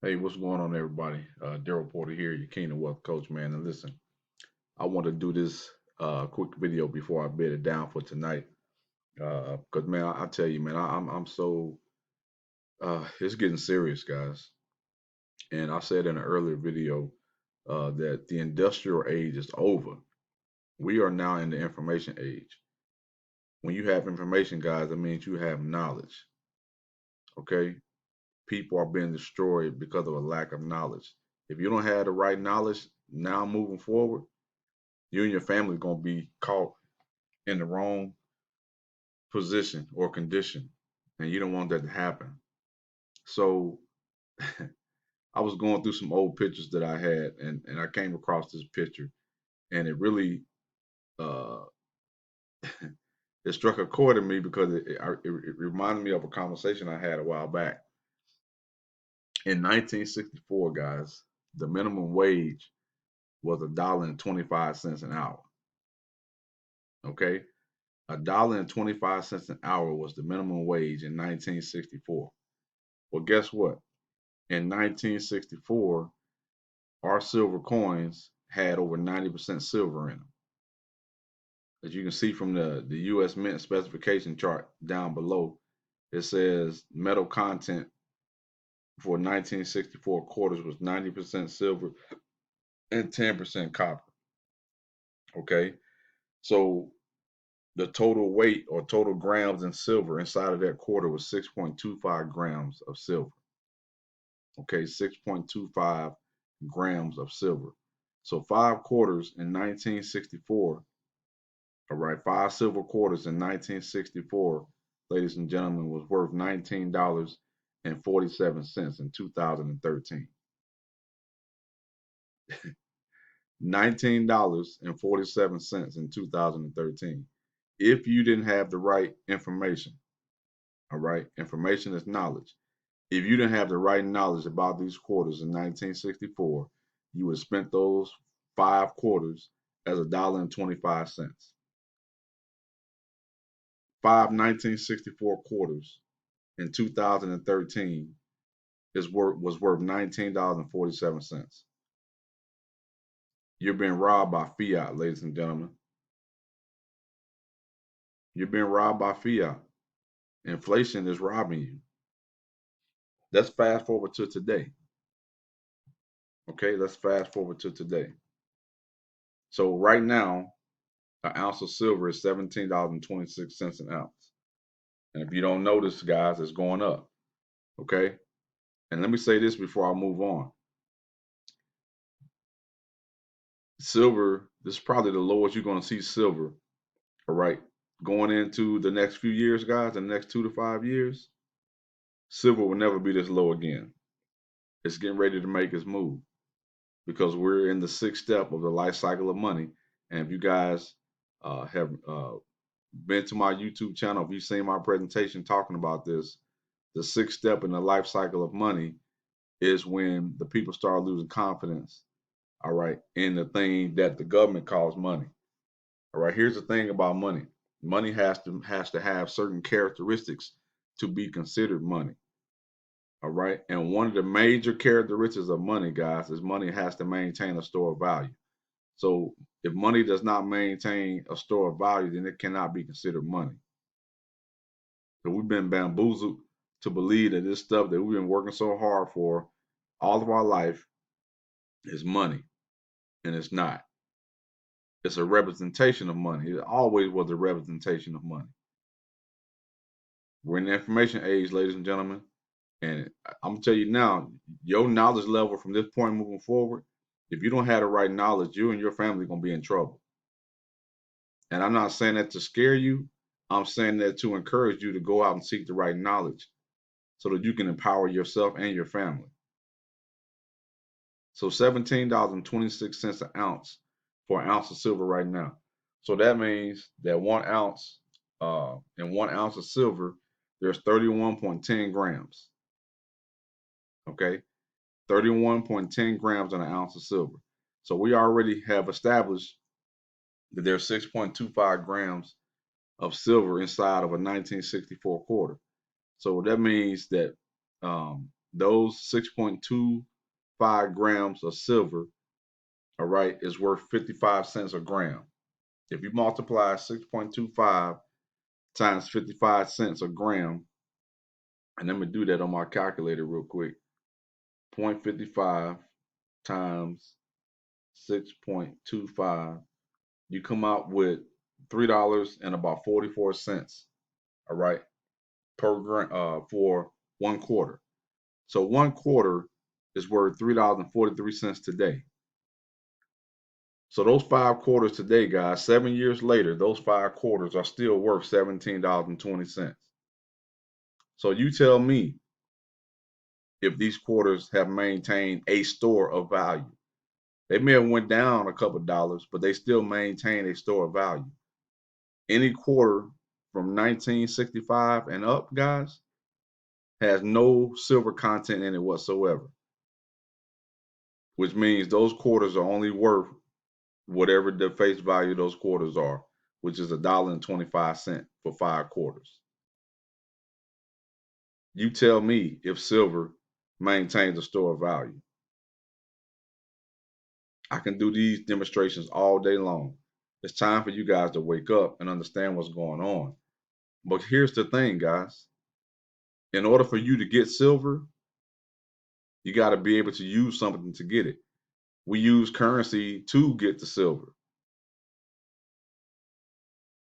Hey, what's going on, everybody? Daryl Porter here, your Kingdom Wealth Coach, man. And listen, I want to do this quick video before I bed it down for tonight. Because man, I tell you, man, I'm so it's getting serious, guys. And I said in an earlier video that the industrial age is over. We are now in the information age. When you have information, guys, that means you have knowledge. Okay, people are being destroyed because of a lack of knowledge. If you don't have the right knowledge now moving forward, you and your family gonna be caught in the wrong position or condition, and you don't want that to happen. So I was going through some old pictures that I had, and I came across this picture, and it really uh, it struck a chord in me because it reminded me of a conversation I had a while back. In 1964, guys, the minimum wage was $1.25 an hour. Okay, $1.25 an hour was the minimum wage in 1964. Well, guess what? In 1964, our silver coins had over 90% silver in them. As you can see from the US Mint specification chart down below, it says metal content for 1964 quarters was 90% silver and 10% copper. Okay. So the total weight or total grams in silver inside of that quarter was 6.25 grams of silver. Okay, 6.25 grams of silver. So five quarters in 1964, all right, five silver quarters in 1964, ladies and gentlemen, was worth $19.47 in 2013. $19.47 in 2013. If you didn't have the right information, all right, information is knowledge. If you didn't have the right knowledge about these quarters in 1964, you would have spent those five quarters as $1.25. Five 1964 quarters in 2013 was worth $19.47. You're being robbed by fiat, ladies and gentlemen. You're being robbed by fiat. Inflation is robbing you. Let's fast forward to today. Okay, let's fast forward to today. So right now, an ounce of silver is $17.26 an ounce. And if you don't notice, guys, it's going up. Okay. And let me say this before I move on. Silver, this is probably the lowest you're going to see silver. All right. Going into the next few years, guys, the next 2 to 5 years, silver will never be this low again. It's getting ready to make its move because we're in the sixth step of the life cycle of money. And if you guys have been to my YouTube channel, if you've seen my presentation talking about this, the sixth step in the life cycle of money is when the people start losing confidence, all right, in the thing that the government calls money. All right, here's the thing about money. Money has to have certain characteristics to be considered money. All right. And one of the major characteristics of money, guys, is money has to maintain a store of value. So if money does not maintain a store of value, then it cannot be considered money. So we've been bamboozled to believe that this stuff that we've been working so hard for all of our life is money, and it's not. It's a representation of money. It always was a representation of money. We're in the information age, ladies and gentlemen, and I'm gonna tell you now, your knowledge level from this point moving forward, if you don't have the right knowledge, you and your family are gonna be in trouble. And I'm not saying that to scare you. I'm saying that to encourage you to go out and seek the right knowledge so that you can empower yourself and your family. So $17.26 an ounce for an ounce of silver right now. So that means that 1 ounce in 1 ounce of silver, there's 31.10 grams. Okay, 31.10 grams in an ounce of silver. So we already have established that there's 6.25 grams of silver inside of a 1964 quarter. So that means that those 6.25 grams of silver, all right, is worth 55 cents a gram. If you multiply 6.25 times 55 cents a gram, and let me do that on my calculator real quick. 0.55 times 6.25, you come out with $3 and about 44 cents, all right, per gram for 1 quarter. So 1 quarter is worth $3.43 today. So those 5 quarters today, guys, 7 years later, those 5 quarters are still worth $17.20. So you tell me if these quarters have maintained a store of value. They may have went down a couple of dollars, but they still maintain a store of value. Any quarter from 1965 and up, guys, has no silver content in it whatsoever, which means those quarters are only worth whatever the face value of those quarters are, which is $1.25 for 5 quarters. You tell me if silver maintains a store of value. I can do these demonstrations all day long. It's time for you guys to wake up and understand what's going on. But here's the thing, guys. In order for you to get silver, you got to be able to use something to get it. We use currency to get the silver.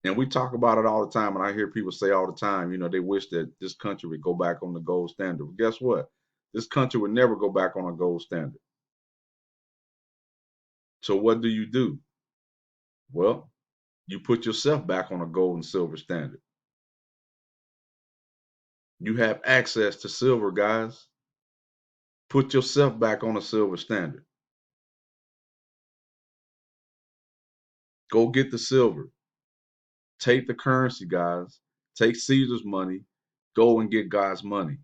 And we talk about it all the time. And I hear people say all the time, they wish that this country would go back on the gold standard. But guess what? This country would never go back on a gold standard. So what do? Well, you put yourself back on a gold and silver standard. You have access to silver, guys. Put yourself back on a silver standard. Go get the silver. Take the currency, guys. Take Caesar's money. Go and get God's money.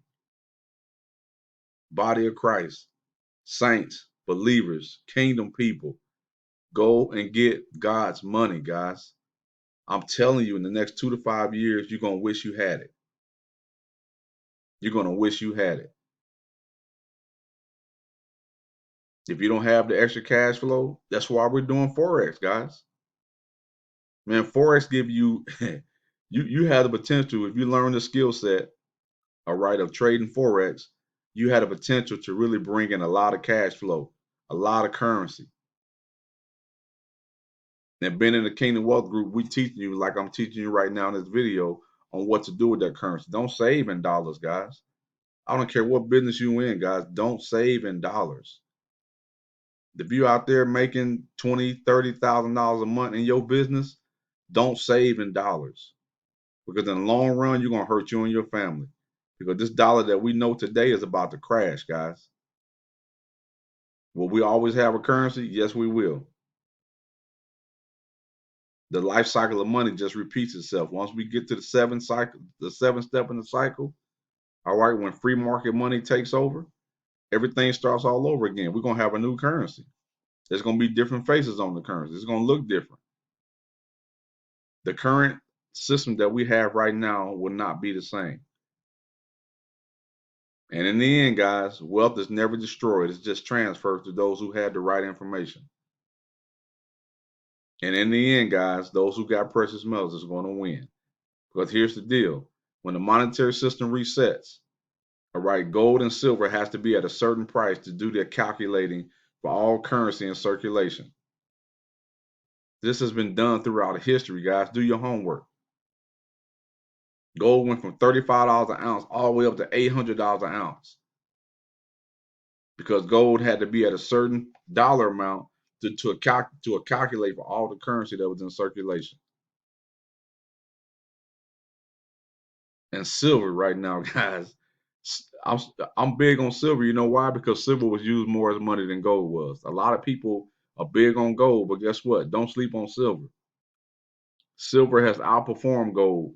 Body of Christ, saints, believers, kingdom people. Go and get God's money, guys. I'm telling you, in the next 2 to 5 years, you're going to wish you had it. You're going to wish you had it. If you don't have the extra cash flow, that's why we're doing Forex, guys. Man, Forex give you, you have the potential, if you learn the skill set, all right, of trading Forex, you had a potential to really bring in a lot of cash flow, a lot of currency. And being in the Kingdom Wealth Group, we teach you, like I'm teaching you right now in this video, on what to do with that currency. Don't save in dollars, guys. I don't care what business you in, guys. Don't save in dollars. If you're out there making $20,000, $30,000 a month in your business, don't save in dollars. Because in the long run, you're going to hurt you and your family. Because this dollar that we know today is about to crash, guys. Will we always have a currency? Yes, we will. The life cycle of money just repeats itself. Once we get to the seventh step in the cycle, all right, when free market money takes over, everything starts all over again. We're going to have a new currency. There's going to be different faces on the currency. It's going to look different. The current system that we have right now will not be the same. And in the end, guys, wealth is never destroyed. It's just transferred to those who had the right information. And in the end, guys, those who got precious metals is going to win. Because here's the deal. When the monetary system resets, all right, gold and silver has to be at a certain price to do their calculating for all currency in circulation. This has been done throughout history, guys. Do your homework. Gold went from $35 an ounce all the way up to $800 an ounce. Because gold had to be at a certain dollar amount to calculate for all the currency that was in circulation. And silver right now, guys, I'm big on silver. You know why? Because silver was used more as money than gold was. A lot of people are big on gold, but guess what? Don't sleep on silver. Silver has outperformed gold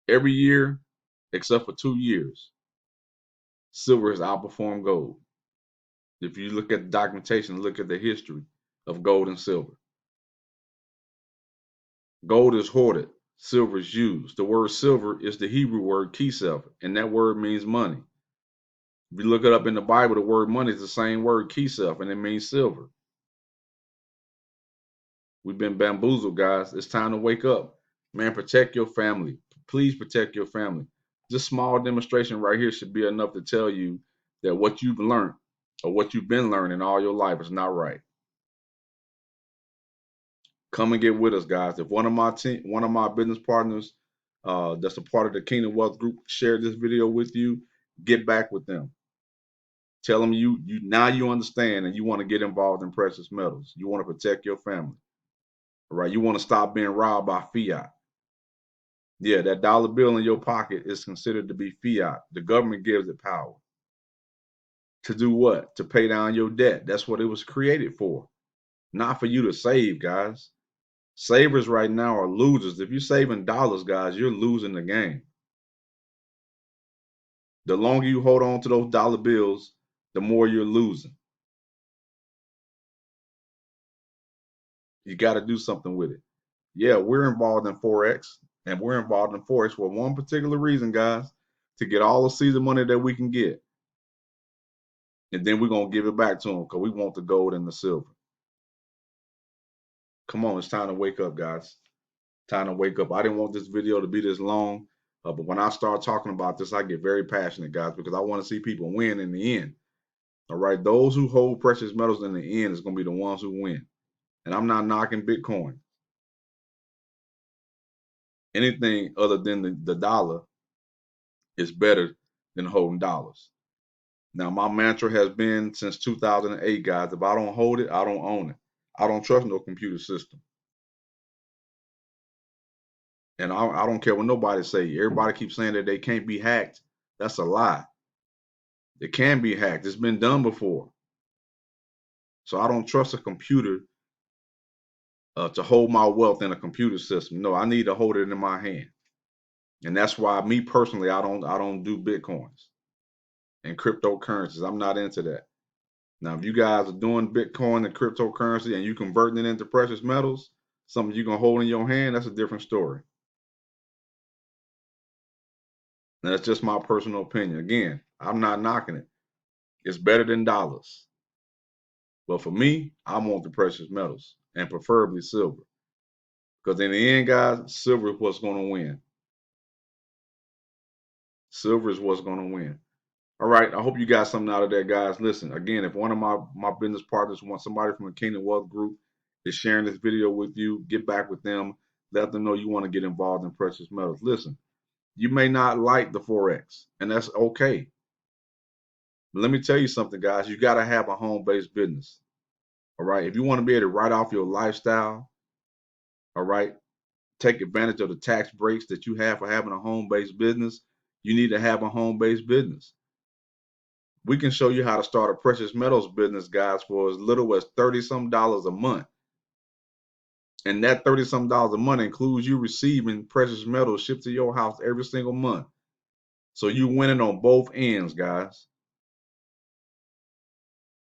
every year except for 2 years. Silver has outperformed gold. If you look at the documentation, look at the history of gold and silver. Gold is hoarded. silver is used. The word silver is the Hebrew word kisef, and that word means money. If you look it up in the Bible, the word money is the same word kisef, and it means silver. We've been bamboozled, guys. It's time to wake up. Man, protect your family. Please protect your family. This small demonstration right here should be enough to tell you that what you've learned or what you've been learning all your life is not right. Come and get with us, guys. If one of my business partners, that's a part of the Kingdom Wealth Group, shared this video with you, get back with them. Tell them you now you understand and you want to get involved in precious metals. You want to protect your family, all right? You want to stop being robbed by fiat. Yeah, that dollar bill in your pocket is considered to be fiat. The government gives it power. To do what? To pay down your debt. That's what it was created for. Not for you to save, guys. Savers right now are losers. If you're saving dollars, guys, you're losing the game. The longer you hold on to those dollar bills, the more you're losing. You got to do something with it. Yeah, we're involved in Forex, and we're involved in Forex for one particular reason, guys, to get all the season money that we can get. And then we're going to give it back to them because we want the gold and the silver. Come on, it's time to wake up, guys. Time to wake up. I didn't want this video to be this long, but when I start talking about this, I get very passionate, guys, because I want to see people win in the end. All right, those who hold precious metals in the end is going to be the ones who win. And I'm not knocking Bitcoin. Anything other than the dollar is better than holding dollars. Now, my mantra has been since 2008, guys, if I don't hold it, I don't own it. I don't trust no computer system. And I don't care what nobody say. Everybody keeps saying that they can't be hacked. That's a lie. It can be hacked. It's been done before. So I don't trust a computer to hold my wealth in a computer system. No, I need to hold it in my hand. And that's why me personally, I don't do Bitcoins and cryptocurrencies. I'm not into that. Now, if you guys are doing Bitcoin and cryptocurrency and you converting it into precious metals, something you can hold in your hand, that's a different story. And that's just my personal opinion. Again, I'm not knocking it. It's better than dollars. But for me, I want the precious metals and preferably silver. Because in the end, guys, silver is what's going to win. Silver is what's going to win. All right. I hope you got something out of that, guys. Listen, again, if one of my business partners wants somebody from the Kingdom Wealth Group is sharing this video with you, get back with them. Let them know you want to get involved in precious metals. Listen, you may not like the Forex, and that's okay. But let me tell you something, guys. You got to have a home-based business. All right. If you want to be able to write off your lifestyle, all right, take advantage of the tax breaks that you have for having a home-based business, you need to have a home-based business. We can show you how to start a precious metals business, guys, for as little as $30-some a month. And that $30-some a month includes you receiving precious metals shipped to your house every single month. So you're winning on both ends, guys.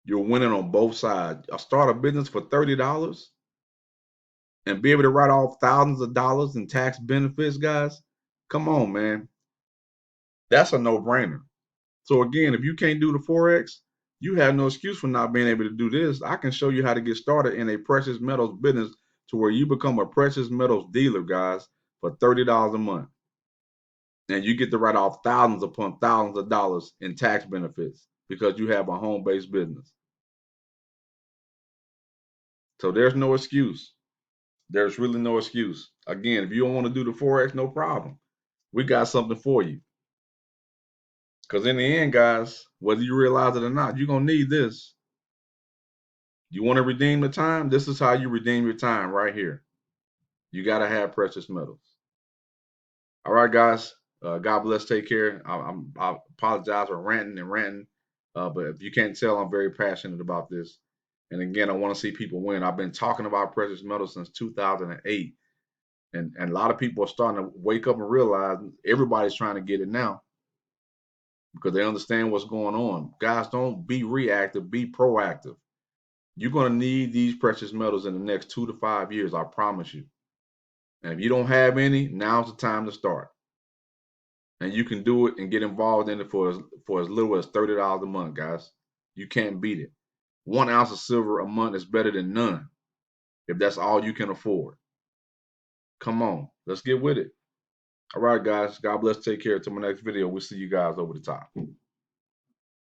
You're winning on both sides. I'll start a business for $30 and be able to write off thousands of dollars in tax benefits, guys. Come on, man. That's a no-brainer. So again, if you can't do the Forex, you have no excuse for not being able to do this. I can show you how to get started in a precious metals business to where you become a precious metals dealer, guys, for $30 a month. And you get to write off thousands upon thousands of dollars in tax benefits because you have a home-based business. So there's no excuse. There's really no excuse. Again, if you don't want to do the Forex, no problem. We got something for you. Because in the end, guys, whether you realize it or not, you're going to need this. You want to redeem the time? This is how you redeem your time right here. You got to have precious metals. All right, guys. God bless. Take care. I apologize for ranting and ranting. But if you can't tell, I'm very passionate about this. And again, I want to see people win. I've been talking about precious metals since 2008. And a lot of people are starting to wake up and realize everybody's trying to get it now because they understand what's going on. Guys, don't be reactive, be proactive. You're going to need these precious metals in the next 2 to 5 years, I promise you. And if you don't have any, now's the time to start. And you can do it and get involved in it for as little as $30 a month, guys. You can't beat it. 1 ounce of silver a month is better than none if that's all you can afford. Come on, let's get with it. All right, guys. God bless. Take care. Till my next video. We'll see you guys over the top.